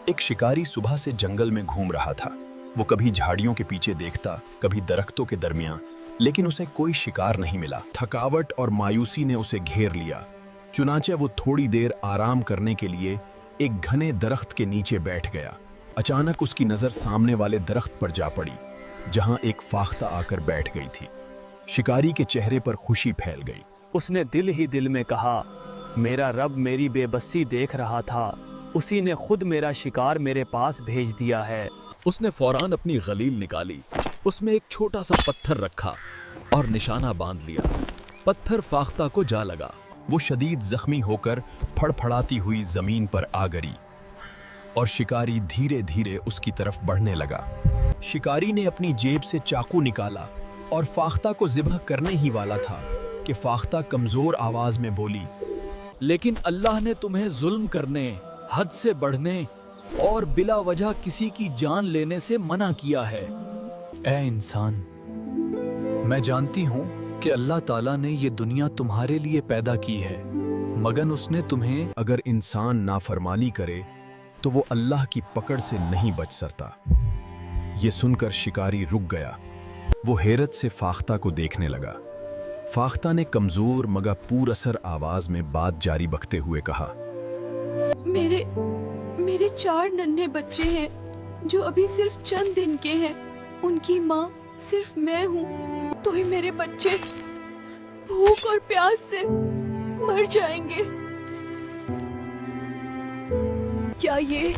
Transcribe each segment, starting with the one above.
ایک شکاری صبح سے جنگل میں گھوم رہا تھا۔ وہ کبھی جھاڑیوں کے پیچھے دیکھتا، کبھی درختوں کے درمیان، لیکن اسے کوئی شکار نہیں ملا۔ تھکاوٹ اور مایوسی نے اسے گھیر لیا۔ چنانچہ وہ تھوڑی دیر آرام کرنے کے لیے ایک گھنے درخت کے نیچے بیٹھ گیا۔ اچانک اس کی نظر سامنے والے درخت پر جا پڑی، جہاں ایک فاختہ آ کر بیٹھ گئی تھی۔ شکاری کے چہرے پر خوشی پھیل گئی۔ اس نے دل ہی دل میں کہا، میرا رب میری بے بسی دیکھ رہا تھا، اسی نے خود میرا شکار میرے پاس بھیج دیا ہے۔ اس نے فوراً اپنی غلیل نکالی، اس میں ایک چھوٹا سا پتھر رکھا اور نشانہ باندھ لیا۔ پتھر فاختہ کو جا لگا۔ وہ شدید زخمی ہو کر پھڑ پھڑاتی ہوئی زمین پر آ گری اور شکاری دھیرے دھیرے اس کی طرف بڑھنے لگا۔ شکاری نے اپنی جیب سے چاقو نکالا اور فاختہ کو ذبح کرنے ہی والا تھا کہ فاختہ کمزور آواز میں بولی، لیکن اللہ نے تمہیں ظلم کرنے، حد سے بڑھنے اور بلا وجہ کسی کی جان لینے سے منع کیا ہے۔ اے انسان، میں جانتی ہوں کہ اللہ تعالیٰ نے یہ دنیا تمہارے لیے پیدا کی ہے، مگر اس نے تمہیں اگر انسان نافرمانی کرے تو وہ اللہ کی پکڑ سے نہیں بچ سکتا۔ یہ سن کر شکاری رک گیا۔ وہ حیرت سے فاختہ کو دیکھنے لگا۔ فاختہ نے کمزور مگر پور اثر آواز میں بات جاری رکھتے ہوئے کہا، میرے 4 ننھے بچے ہیں جو ابھی صرف چند دن کے ہیں، ان کی ماں صرف میں ہوں، تو ہی میرے بچے بھوک اور پیاس سے مر جائیں گے۔ کیا یہ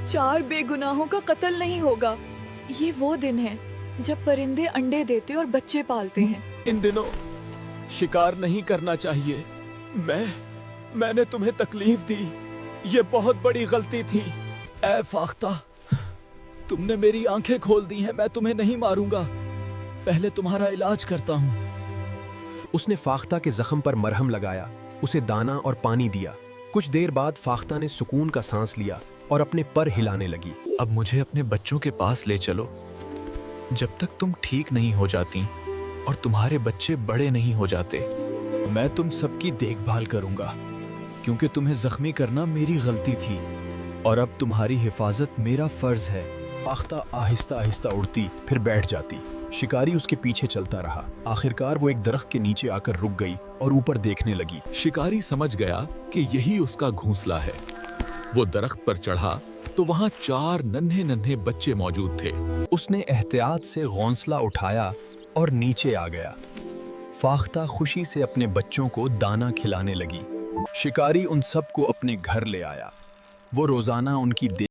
4 بے گناہوں کا قتل نہیں ہوگا؟ یہ وہ دن ہے جب پرندے انڈے دیتے اور بچے پالتے ہیں۔ ان دنوں شکار نہیں کرنا چاہیے۔ میں نے تمہیں تکلیف دی، یہ بہت بڑی غلطی تھی۔ اے فاختہ، تم نے میری آنکھیں کھول دی ہیں، میں تمہیں نہیں ماروں گا، پہلے تمہارا علاج کرتا ہوں۔ اس نے فاختہ کے زخم پر مرہم لگایا، اسے دانہ اور پانی دیا۔ کچھ دیر بعد فاختہ نے سکون کا سانس لیا اور اپنے پر ہلانے لگی۔ اب مجھے اپنے بچوں کے پاس لے چلو، جب تک تم ٹھیک نہیں ہو جاتی اور تمہارے بچے بڑے نہیں ہو جاتے۔ میں تم سب کی دیکھ بھال کروں گا، کیونکہ تمہیں زخمی کرنا میری غلطی تھی اور اب تمہاری حفاظت میرا فرض ہے۔ فاختہ آہستہ آہستہ اڑتی، پھر بیٹھ جاتی۔ شکاری اس کے پیچھے چلتا رہا۔ آخرکار وہ ایک درخت کے نیچے آ کر رک گئی اور اوپر دیکھنے لگی۔ شکاری سمجھ گیا کہ یہی اس کا گھونسلہ ہے۔ وہ درخت پر چڑھا تو وہاں 4 ننھے ننھے بچے موجود تھے۔ اس نے احتیاط سے گھونسلہ اٹھایا اور نیچے آ گیا۔ فاختہ خوشی سے اپنے بچوں کو دانہ کھلانے لگی۔ شکاری ان سب کو اپنے گھر لے آیا۔ وہ روزانہ ان کی